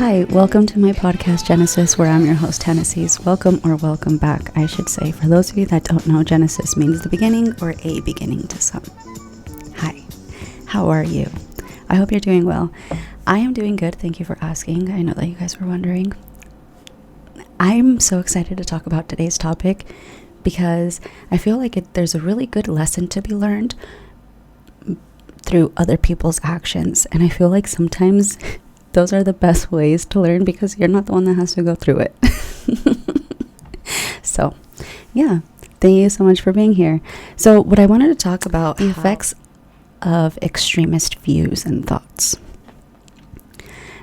Hi, welcome to my podcast Genesis, where I'm your host Tennessee's. Welcome or welcome back, I should say. For those of you that don't know, Genesis means the beginning or a beginning to some. Hi, how are you? I hope you're doing well. I am doing good, thank you for asking. I know that you guys were wondering. I'm so excited to talk about today's topic because I feel like there's a really good lesson to be learned through other people's actions. And I feel like sometimes those are the best ways to learn because you're not the one that has to go through it. So, yeah, thank you so much for being here. So what I wanted to talk about the effects of extremist views and thoughts.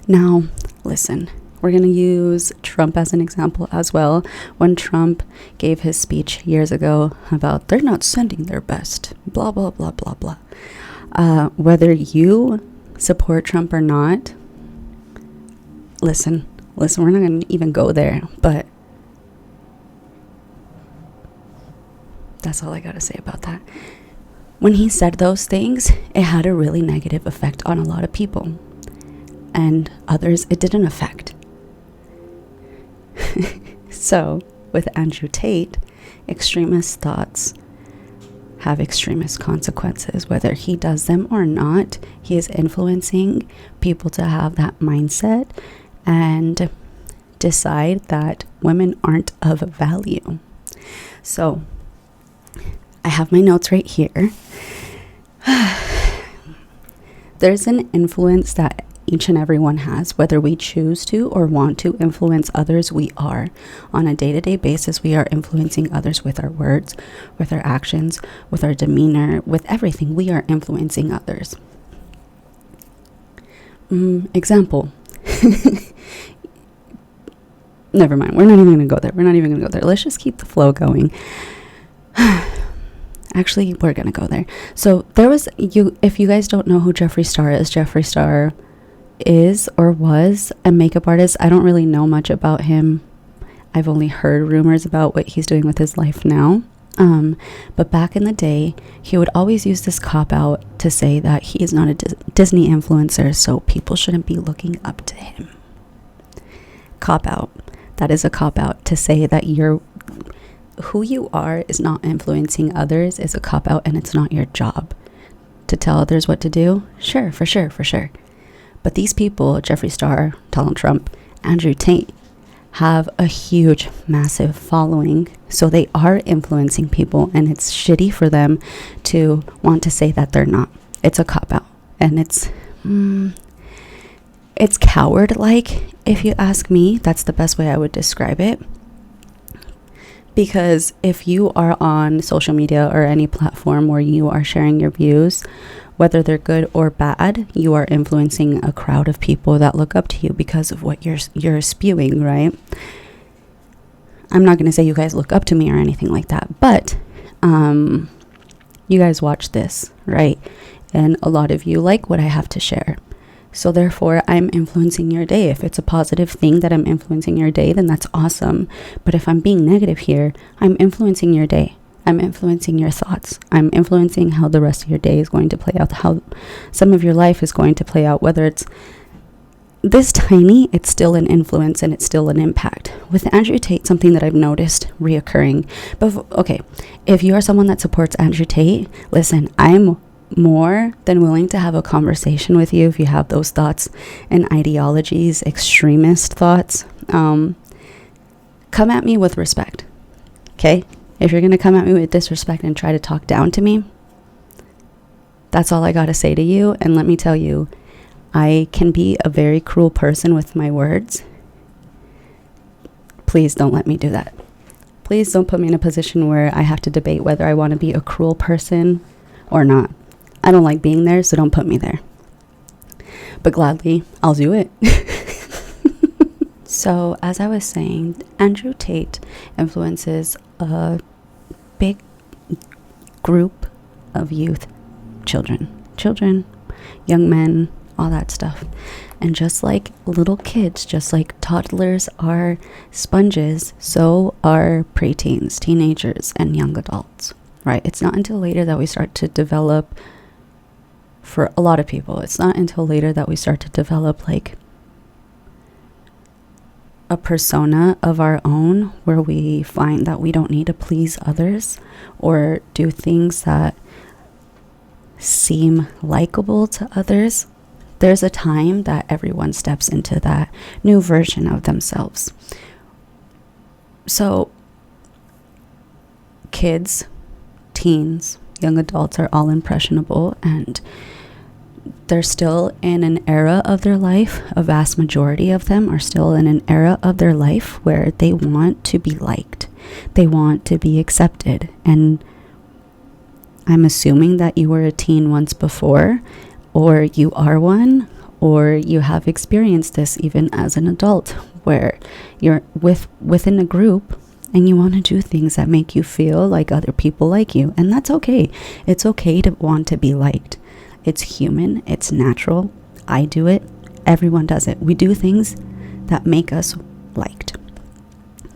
Now, listen, we're going to use Trump as an example as well. When Trump gave his speech years ago about they're not sending their best, blah, blah, blah, blah, blah. Whether you support Trump or not, listen, we're not going to even go there, but that's all I got to say about that. When he said those things, it had a really negative effect on a lot of people, and others it didn't affect. So, with Andrew Tate, extremist thoughts have extremist consequences. Whether he does them or not, he is influencing people to have that mindset and decide that women aren't of value. So, I have my notes right here. There's an influence that each and every one has, whether we choose to or want to influence others. We are on a day-to-day basis. We are influencing others with our words, with our actions, with our demeanor, with everything. We are influencing others. Example. Never mind, we're not even gonna go there. Let's just keep the flow going. Actually, we're gonna go there. So there was if you guys don't know who Jeffree Star is or was a makeup artist. I don't really know much about him. I've only heard rumors about what he's doing with his life now. But back in the day, he would always use this cop-out to say that he is not a Disney influencer, so people shouldn't be looking up to him. Cop-out. That is a cop-out. To say that who you are is not influencing others is a cop-out, and it's not your job to tell others what to do. Sure, for sure. But these people, Jeffree Star, Donald Trump, Andrew Tate, have a huge, massive following. So they are influencing people, and it's shitty for them to want to say that they're not. It's a cop-out, and it's coward-like, if you ask me. That's the best way I would describe it. Because if you are on social media or any platform where you are sharing your views, whether they're good or bad, you are influencing a crowd of people that look up to you because of what you're spewing, right? I'm not going to say you guys look up to me or anything like that, but you guys watch this, right? And a lot of you like what I have to share. So therefore, I'm influencing your day. If it's a positive thing that I'm influencing your day, then that's awesome. But if I'm being negative here, I'm influencing your day. I'm influencing your thoughts. I'm influencing how the rest of your day is going to play out, how some of your life is going to play out. Whether it's this tiny, it's still an influence and it's still an impact. With Andrew Tate, something that I've noticed reoccurring. But okay, if you are someone that supports Andrew Tate, listen, I'm more than willing to have a conversation with you if you have those thoughts and ideologies, extremist thoughts. Come at me with respect, okay? If you're going to come at me with disrespect and try to talk down to me, that's all I got to say to you. And let me tell you, I can be a very cruel person with my words. Please don't let me do that. Please don't put me in a position where I have to debate whether I want to be a cruel person or not. I don't like being there, so don't put me there. But gladly, I'll do it. So, as I was saying, Andrew Tate influences a big group of youth, children, young men, all that stuff. And just like little kids, just like toddlers are sponges, so are preteens, teenagers, and young adults, right? It's not until later that we start to develop, for a lot of people, it's not until later that we start to develop like a persona of our own where we find that we don't need to please others or do things that seem likable to others, there's a time that everyone steps into that new version of themselves. So kids, teens, young adults are all impressionable, and they're still in an era of their life, a vast majority of them are still in an era of their life where they want to be liked. They want to be accepted. And I'm assuming that you were a teen once before, or you are one, or you have experienced this even as an adult, where you're within a group and you want to do things that make you feel like other people like you. And that's okay. It's okay to want to be liked. It's human. It's natural. I do it. Everyone does it. We do things that make us liked.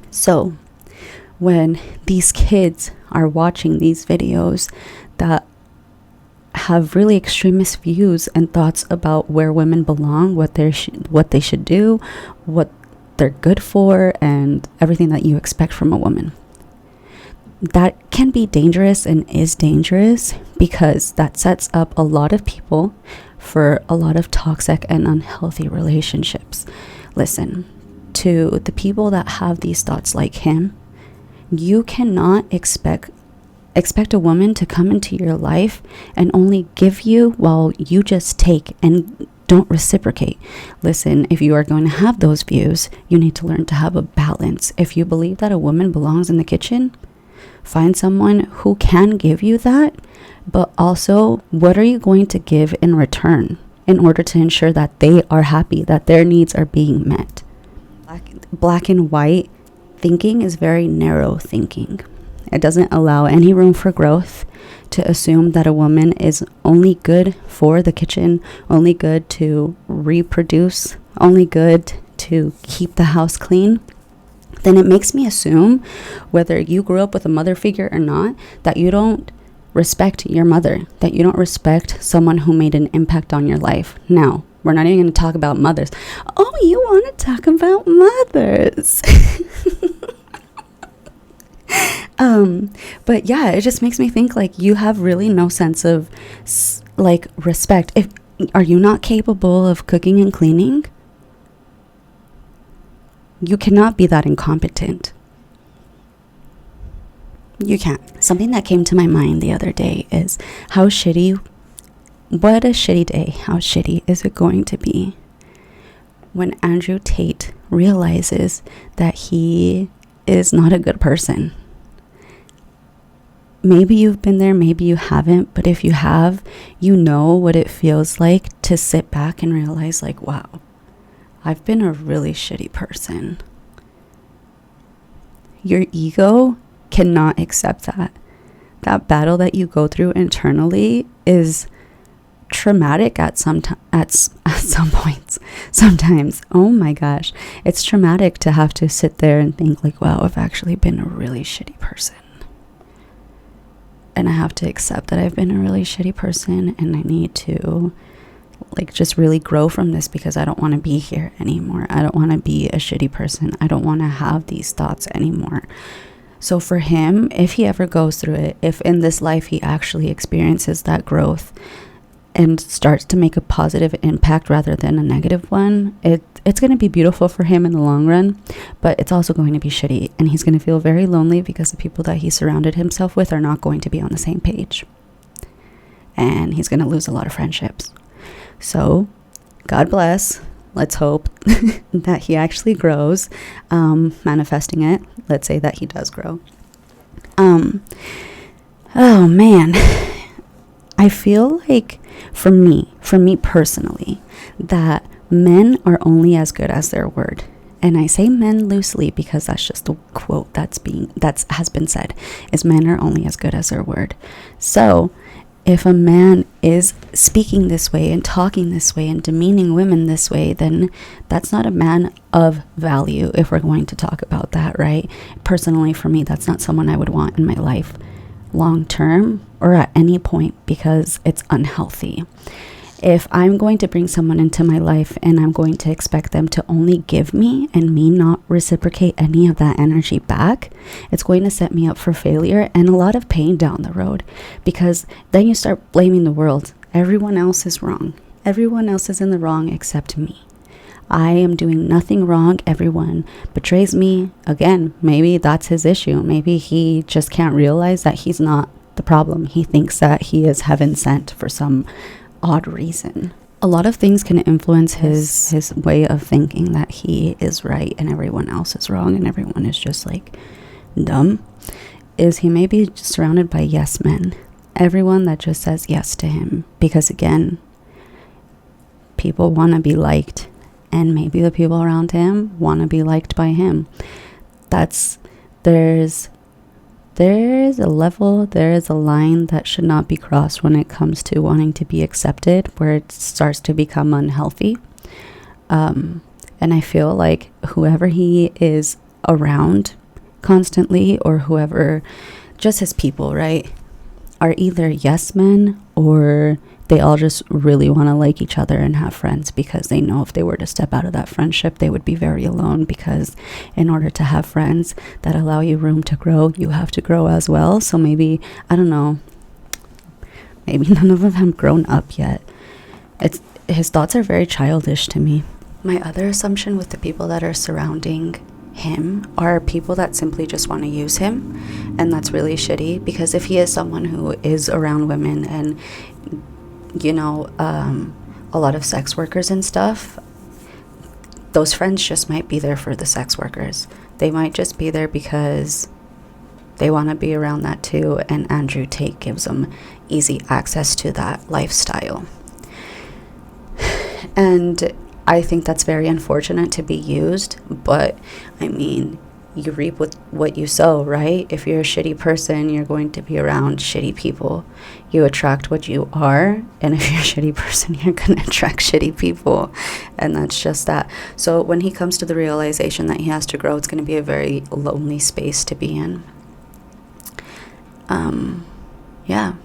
So when these kids are watching these videos that have really extremist views and thoughts about where women belong, what they should do, what they're good for, and everything that you expect from a woman, that can be dangerous and is dangerous, because that sets up a lot of people for a lot of toxic and unhealthy relationships. Listen, to the people that have these thoughts like him, you cannot expect a woman to come into your life and only give you while you just take and don't reciprocate. Listen, if you are going to have those views, you need to learn to have a balance. If you believe that a woman belongs in the kitchen, find someone who can give you that, but also, what are you going to give in return in order to ensure that they are happy, that their needs are being met? Black and white thinking is very narrow thinking. It doesn't allow any room for growth. To assume that a woman is only good for the kitchen, only good to reproduce, only good to keep the house clean, then it makes me assume, whether you grew up with a mother figure or not, that you don't respect your mother, that you don't respect someone who made an impact on your life. Now, we're not even going to talk about mothers. Oh, you want to talk about mothers? But yeah, it just makes me think like you have really no sense of like respect. Are you not capable of cooking and cleaning? You cannot be that incompetent. You can't. Something that came to my mind the other day is what a shitty day, how shitty is it going to be when Andrew Tate realizes that he is not a good person. Maybe you've been there, maybe you haven't, but if you have, you know what it feels like to sit back and realize like, wow, I've been a really shitty person. Your ego cannot accept that. That battle that you go through internally is traumatic at some points. Sometimes, oh my gosh, it's traumatic to have to sit there and think like, wow, I've actually been a really shitty person. And I have to accept that I've been a really shitty person, and I need to like just really grow from this, because I don't want to be here anymore. I don't want to be a shitty person. I don't want to have these thoughts anymore. So for him, if he ever goes through it, if in this life he actually experiences that growth and starts to make a positive impact rather than a negative one, it's going to be beautiful for him in the long run, but it's also going to be shitty, and he's going to feel very lonely because the people that he surrounded himself with are not going to be on the same page, and he's going to lose a lot of friendships. So God bless. Let's hope that he actually grows, manifesting it. Let's say that he does grow. Oh man, I feel like for me personally, that men are only as good as their word. And I say men loosely because that's just the quote that has been said, is men are only as good as their word. So if a man is speaking this way and talking this way and demeaning women this way, then that's not a man of value, if we're going to talk about that, right? Personally, for me, that's not someone I would want in my life long term or at any point, because it's unhealthy. If I'm going to bring someone into my life and I'm going to expect them to only give me and me not reciprocate any of that energy back, it's going to set me up for failure and a lot of pain down the road, because then you start blaming the world. Everyone else is wrong. Everyone else is in the wrong except me. I am doing nothing wrong. Everyone betrays me. Again, maybe that's his issue. Maybe he just can't realize that he's not the problem. He thinks that he is heaven sent for some odd reason. A lot of things can influence his way of thinking that he is right and everyone else is wrong and everyone is just like dumb. Is he may be surrounded by yes men. Everyone that just says yes to him. Because again, people want to be liked. And maybe the people around him want to be liked by him. There's a level, there is a line that should not be crossed when it comes to wanting to be accepted, where it starts to become unhealthy. And I feel like whoever he is around constantly, or whoever, just his people, right, are either yes men, or they all just really want to like each other and have friends, because they know if they were to step out of that friendship, they would be very alone, because in order to have friends that allow you room to grow, you have to grow as well. So maybe, I don't know, maybe none of them have grown up yet. His thoughts are very childish to me. My other assumption with the people that are surrounding him are people that simply just want to use him, and that's really shitty, because if he is someone who is around women and a lot of sex workers and stuff, those friends just might be there for the sex workers. They might just be there because they want to be around that too, and Andrew Tate gives them easy access to that lifestyle. And I think that's very unfortunate to be used, but I mean, you reap with what you sow, right? If you're a shitty person, you're going to be around shitty people. You attract what you are, and if you're a shitty person, you're going to attract shitty people, and that's just that. So when he comes to the realization that he has to grow, it's going to be a very lonely space to be in. Yeah.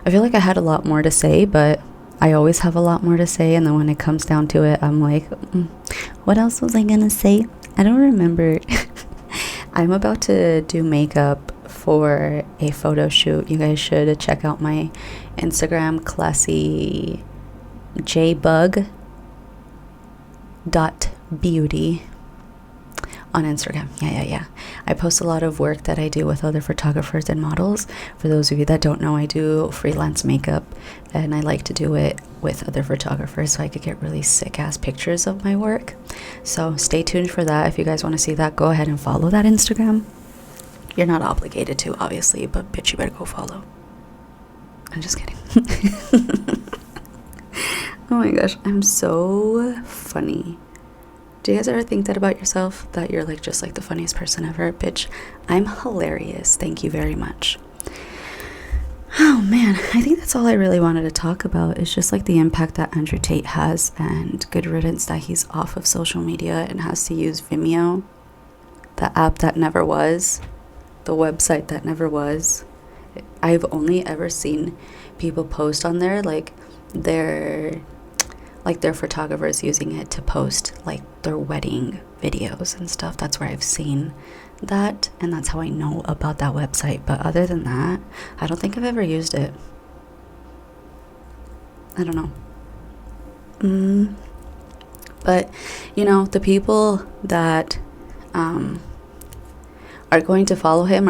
I feel like I had a lot more to say, but I always have a lot more to say, and then when it comes down to it, I'm like, what else was I gonna say? I don't remember. I'm about to do makeup for a photo shoot. You guys should check out my Instagram, classyjbug.beauty on Instagram. Yeah. I post a lot of work that I do with other photographers and models. For those of you that don't know, I do freelance makeup, and I like to do it with other photographers so I could get really sick ass pictures of my work. So stay tuned for that. If you guys want to see that, go ahead and follow that Instagram. You're not obligated to, obviously, but bitch, you better go follow. I'm just kidding. Oh my gosh, I'm so funny. Do you guys ever think that about yourself? That you're like just like the funniest person ever? Bitch, I'm hilarious. Thank you very much. Oh man, I think that's all I really wanted to talk about. Is just like the impact that Andrew Tate has, and good riddance that he's off of social media and has to use Vimeo, the app that never was, the website that never was. I've only ever seen people post on there like their photographers using it to post like their wedding videos and stuff. That's where I've seen that, and that's how I know about that website. But other than that, I don't think I've ever used it. I don't know. But the people that are going to follow him,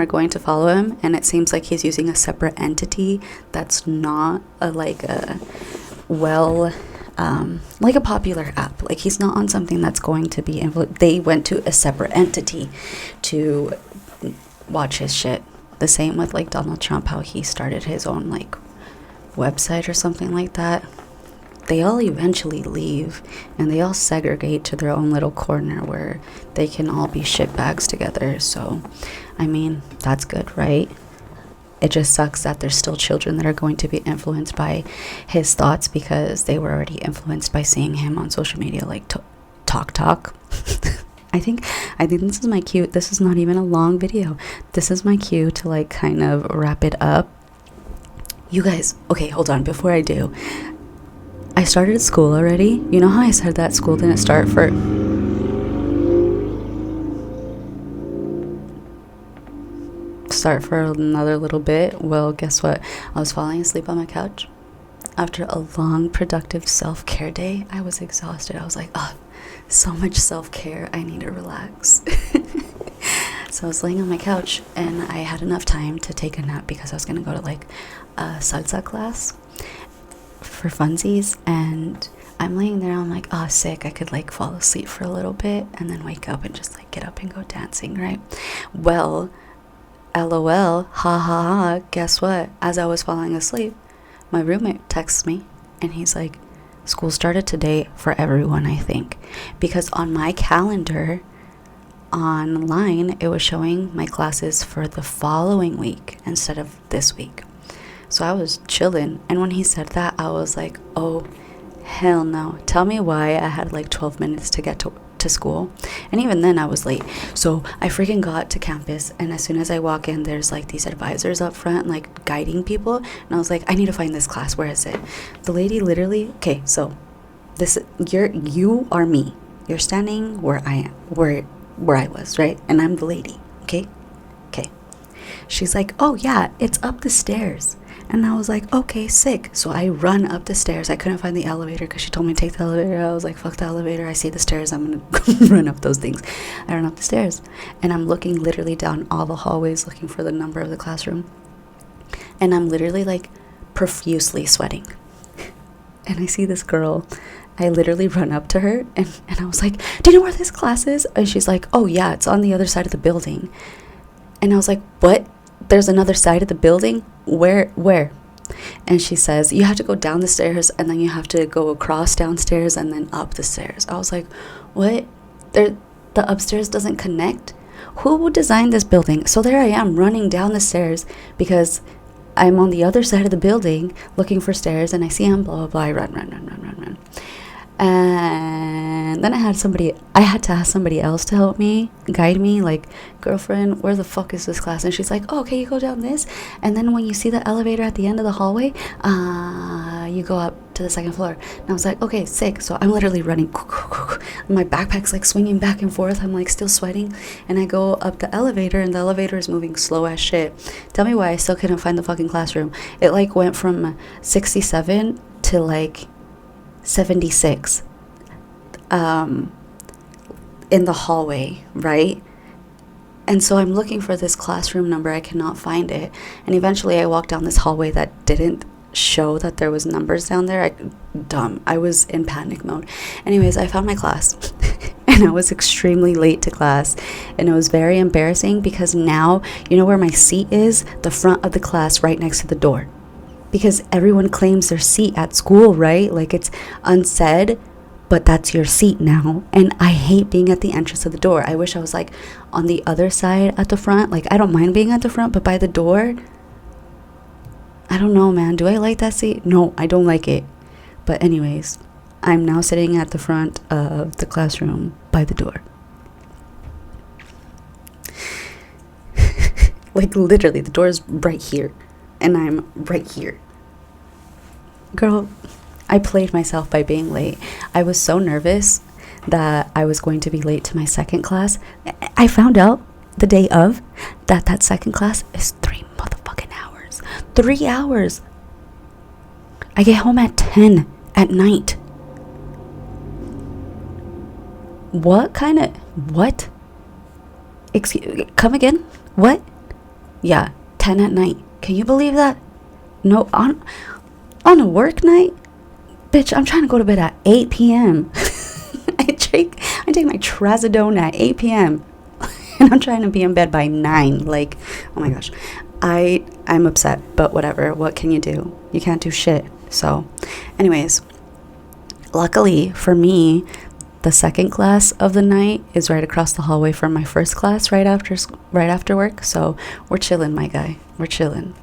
and it seems like he's using a separate entity that's not like a popular app. Like, he's not on something that's going to be they went to a separate entity to watch his shit. The same with like Donald Trump, how he started his own like website or something like that. They all eventually leave, and they all segregate to their own little corner where they can all be shitbags together. So I mean, that's good, right? It just sucks that there's still children that are going to be influenced by his thoughts, because they were already influenced by seeing him on social media, like talk. I think this is my cue. This is not even a long video. This is my cue to like kind of wrap it up. You guys, okay, hold on. Before I do, I started school already. You know how I said that school didn't start for another little bit? Well, guess what? I was falling asleep on my couch after a long, productive self-care day. I was exhausted. I was like, oh, so much self-care. I need to relax. So I was laying on my couch and I had enough time to take a nap because I was going to go to like a salsa class for funsies. And I'm laying there, I'm like, oh, sick. I could like fall asleep for a little bit and then wake up and just like get up and go dancing, right? Well, LOL, ha ha ha, guess what? As I was falling asleep, my roommate texts me and he's like, school started today for everyone, I think. Because on my calendar online, it was showing my classes for the following week instead of this week. So I was chilling. And when he said that, I was like, oh, hell no. Tell me why I had like 12 minutes to get to school. And even then I was late. So I freaking got to campus, and as soon as I walk in, there's like these advisors up front like guiding people, and I was like, I need to find this class. Where is it? The lady literally, okay, so this, you are me. You're standing where I am, where I was, right? And I'm the lady, okay? She's like, oh yeah, it's up the stairs. And I was like, okay, sick. So I run up the stairs. I couldn't find the elevator because she told me to take the elevator. I was like, fuck the elevator. I see the stairs. I'm going to run up those things. I run up the stairs. And I'm looking literally down all the hallways looking for the number of the classroom. And I'm literally like profusely sweating. And I see this girl. I literally run up to her and I was like, do you know where this class is? And she's like, oh yeah, it's on the other side of the building. And I was like, what? There's another side of the building? Where? And she says, you have to go down the stairs and then you have to go across downstairs and then up the stairs. I was like, what? The upstairs doesn't connect? Who designed this building? So there I am running down the stairs because I'm on the other side of the building looking for stairs, and I see him, blah, blah, blah. I run. And then I had to ask somebody else to help me, guide me, like, girlfriend, where the fuck is this class? And she's like, oh, okay, you go down this, and then when you see the elevator at the end of the hallway, you go up to the second floor. And I was like, okay, sick. So I'm literally running. My backpack's like swinging back and forth. I'm like still sweating, and I go up the elevator, and the elevator is moving slow as shit. Tell me why I still couldn't find the fucking classroom. It like went from 67 to like 76 in the hallway, right? And so I'm looking for this classroom number. I cannot find it, and eventually I walked down this hallway that didn't show that there was numbers down there. I was in panic mode. Anyways, I found my class and I was extremely late to class, and it was very embarrassing because now you know where my seat is, the front of the class right next to the door. Because everyone claims their seat at school, right? Like it's unsaid, but that's your seat now. And I hate being at the entrance of the door. I wish I was like on the other side at the front. Like I don't mind being at the front, but by the door, I don't know, man. Do I like that seat? No, I don't like it. But anyways, I'm now sitting at the front of the classroom by the door. Like literally, the door is right here, and I'm right here. Girl, I played myself by being late. I was so nervous that I was going to be late to my second class. I found out the day of that second class is 3 motherfucking hours. 3 hours. I get home at 10 at night. What? Come again? What? Yeah, 10 at night. Can you believe that? No, on a work night? Bitch, I'm trying to go to bed at 8 p.m. I take my trazodone at 8 p.m. and I'm trying to be in bed by 9. Like, oh my gosh. I'm upset, but whatever. What can you do? You can't do shit. So, anyways, luckily for me, the second class of the night is right across the hallway from my first class right after work. So we're chilling, my guy. We're chilling.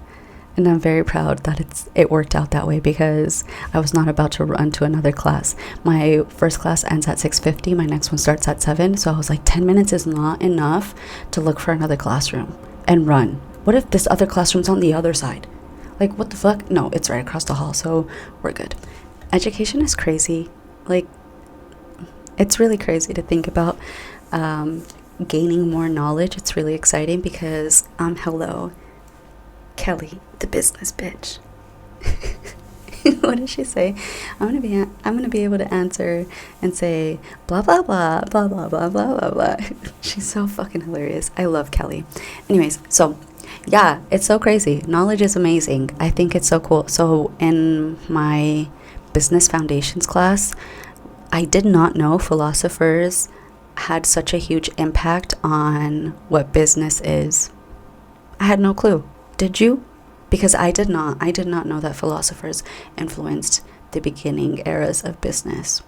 And I'm very proud that it worked out that way because I was not about to run to another class. My first class ends at 6:50. My next one starts at 7. So I was like, 10 minutes is not enough to look for another classroom and run. What if this other classroom's on the other side? Like, what the fuck? No, it's right across the hall. So we're good. education is crazy. Like, it's really crazy to think about gaining more knowledge. It's really exciting because hello, Kelly, the business bitch. What did she say? I'm gonna be able to answer and say blah blah blah blah blah blah blah blah blah. She's so fucking hilarious. I love Kelly. Anyways, so yeah, it's so crazy. Knowledge is amazing. I think it's so cool. So in my business foundations class, I did not know philosophers had such a huge impact on what business is. I had no clue. Did you? Because I did not know that philosophers influenced the beginning eras of business.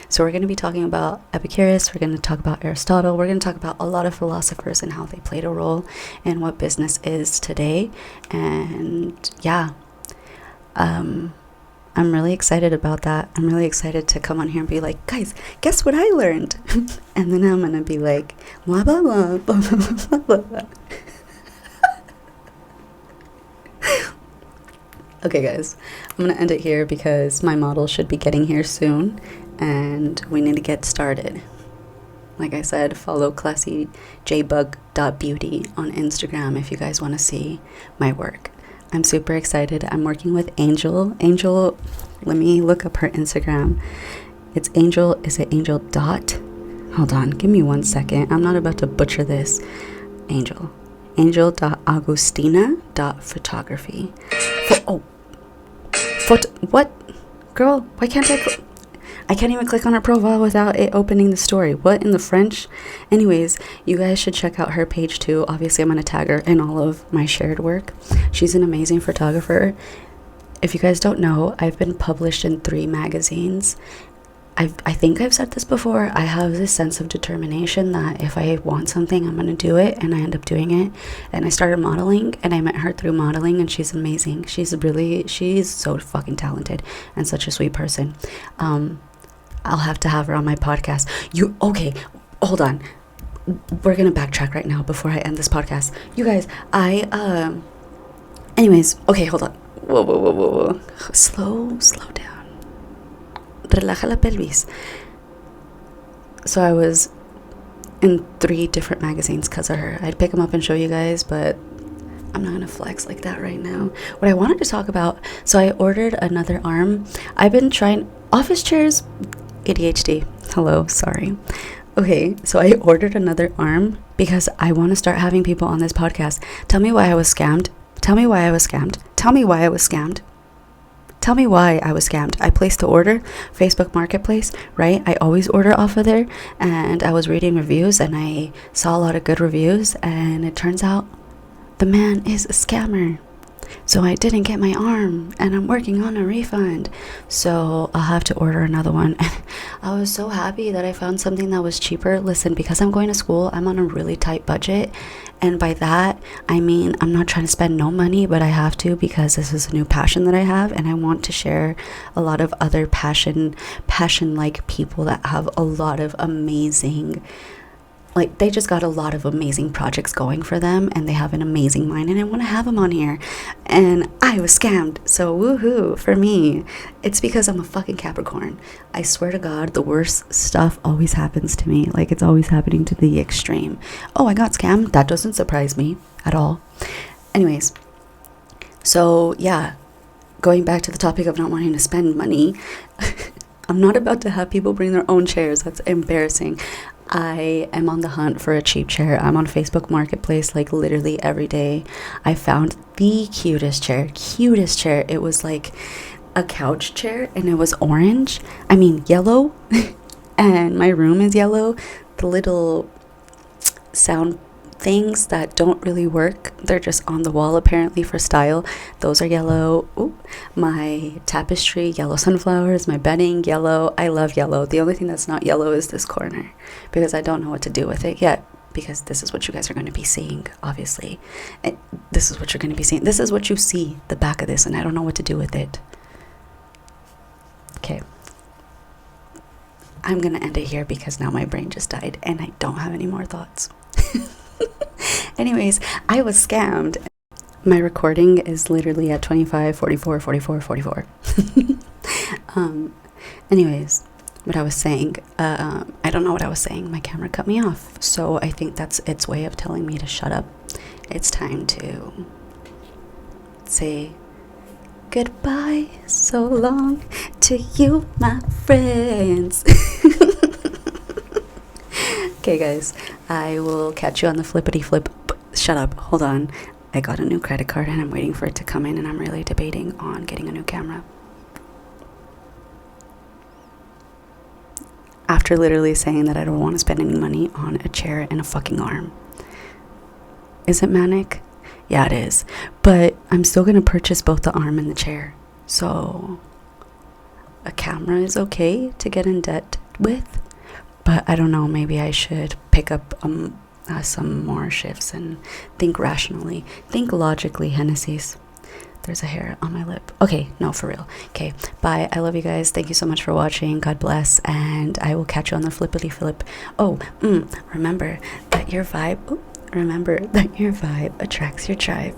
So we're going to be talking about Epicurus, we're going to talk about Aristotle, we're going to talk about a lot of philosophers and how they played a role in what business is today. And yeah, I'm really excited about that. I'm really excited to come on here and be like, guys, guess what I learned? And then I'm going to be like, blah, blah, blah, blah, blah, blah, blah. Okay, guys, I'm going to end it here because my model should be getting here soon and we need to get started. Like I said, follow classyjbug.beauty on Instagram if you guys want to see my work. I'm super excited. I'm working with Angel. Angel, let me look up her Instagram. It's Angel, is it Angel dot? Hold on, give me 1 second. I'm not about to butcher this. Angel.agustina.photography. What? Girl, why can't I can't even click on her profile without it opening the story. What in the French? Anyways, you guys should check out her page too. Obviously, I'm going to tag her in all of my shared work. She's an amazing photographer. If you guys don't know, I've been published in 3 magazines. I think I've said this before. I have this sense of determination that if I want something, I'm going to do it, and I end up doing it. And I started modeling, and I met her through modeling, and she's amazing. She's so fucking talented and such a sweet person. I'll have to have her on my podcast. Okay, hold on. We're going to backtrack right now before I end this podcast. You guys, anyways, okay, hold on. Whoa. Slow down. Relaja la pelvis. So I was in 3 different magazines because of her. I'd pick them up and show you guys, but I'm not gonna flex like that right now. What I wanted to talk about, so I ordered another arm. I've been trying office chairs, ADHD. Hello, sorry. Okay, so I ordered another arm because I want to start having people on this podcast. Tell me why I was scammed. Tell me why I was scammed. Tell me why I was scammed. Tell me why I was scammed. I placed the order, Facebook Marketplace, right? I always order off of there, and I was reading reviews, and I saw a lot of good reviews, and it turns out the man is a scammer. So I didn't get my arm, and I'm working on a refund. So I'll have to order another one. I was so happy that I found something that was cheaper. Listen, because I'm going to school, I'm on a really tight budget. And by that, I mean, I'm not trying to spend no money, but I have to because this is a new passion that I have. And I want to share a lot of other passion-like people that have a lot of amazing, like, they just got a lot of amazing projects going for them, and they have an amazing mind, and I want to have them on here. And I was scammed, so woohoo for me. It's because I'm a fucking Capricorn. I swear to God, the worst stuff always happens to me. Like, it's always happening to the extreme. Oh, I got scammed. That doesn't surprise me at all. Anyways, so yeah, going back to the topic of not wanting to spend money, I'm not about to have people bring their own chairs. That's embarrassing. I am on the hunt for a cheap chair. I'm on Facebook Marketplace like literally every day. I found the cutest chair. It was like a couch chair, and it was yellow. And my room is yellow. The little sound things that don't really work, they're just on the wall apparently for style, those are yellow. Ooh, my tapestry, yellow sunflowers, my bedding, yellow. I love yellow. The only thing that's not yellow is this corner, because I don't know what to do with it yet, because this is what you guys are going to be seeing, obviously. This is what you're going to be seeing. This is what you see, the back of this, and I don't know what to do with it. Okay, I'm going to end it here because now my brain just died and I don't have any more thoughts. Anyways, I was scammed. My recording is literally at 25, 44, 44, 44. Anyways, what I was saying, I don't know what I was saying. My camera cut me off. So I think that's its way of telling me to shut up. It's time to say goodbye, so long to you, my friends. Okay, guys, I will catch you on the flippity flip. Shut up, hold on. I got a new credit card and I'm waiting for it to come in, and I'm really debating on getting a new camera. After literally saying that I don't want to spend any money on a chair and a fucking arm. Is it manic? Yeah, it is. But I'm still going to purchase both the arm and the chair. So a camera is okay to get in debt with. But I don't know, maybe I should pick up some more shifts and think rationally. Think logically, Hennessy's. There's a hair on my lip. Okay, no, for real. Okay, bye. I love you guys. Thank you so much for watching. God bless. And I will catch you on the flippity flip. Oh, remember that your vibe attracts your tribe.